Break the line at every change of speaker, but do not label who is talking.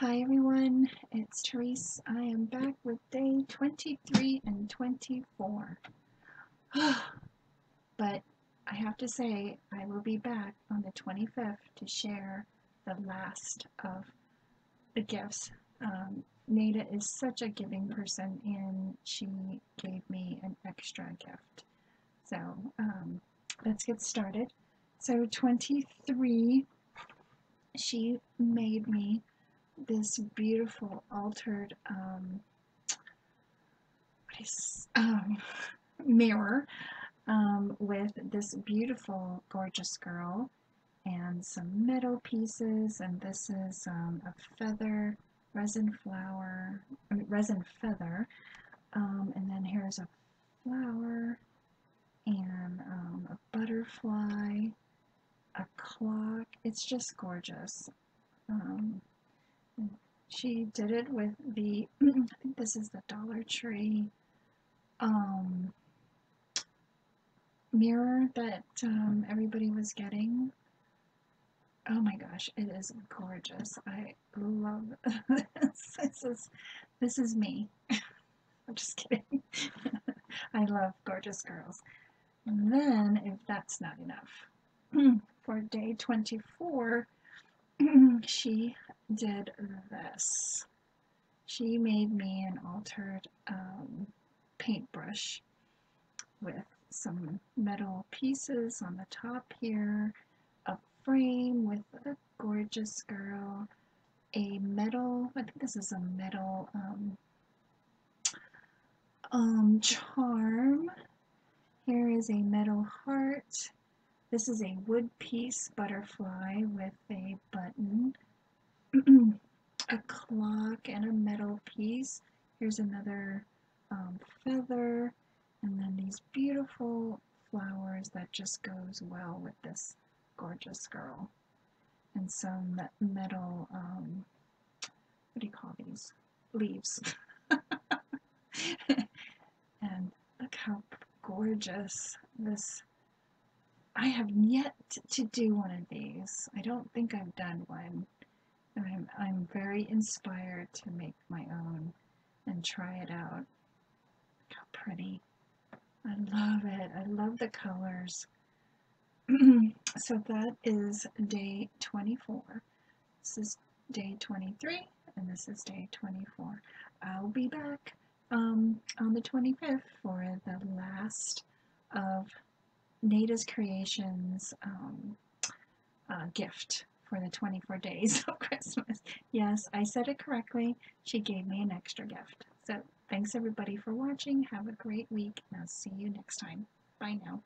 Hi everyone, it's Tereese. I am back with day 23 and 24. But I have to say, I will be back on the 25th to share the last of the gifts. Nada is such a giving person and she gave me an extra gift. So let's get started. So 23, she made me this beautiful altered mirror with this beautiful, gorgeous girl and some metal pieces. And this is a feather, resin feather. And then here's a flower and a butterfly, a clock. It's just gorgeous. She did it with the, I think this is the Dollar Tree mirror that everybody was getting. Oh my gosh, it is gorgeous. I love this. This is me. I'm just kidding. I love gorgeous girls. And then, if that's not enough, for day 24, she did this. She made me an altered paintbrush with some metal pieces on the top here, a frame with a gorgeous girl, a metal, I think this is a metal charm. Here is a metal heart. This is a wood piece butterfly with a button, a clock, and a metal piece. Here's another feather, and then these beautiful flowers that just goes well with this gorgeous girl. And some metal, what do you call these? Leaves. And look how gorgeous this. I have yet to do one of these. I don't think I've done one. And I'm very inspired to make my own and try it out. Look how pretty. I love it. I love the colors. So that is day 24. This is day 23 and this is day 24. I'll be back on the 25th for the last of Nada's Creations gift for the 24 days of Christmas. Yes, I said it correctly. She gave me an extra gift. So thanks everybody for watching. Have a great week and I'll see you next time. Bye now.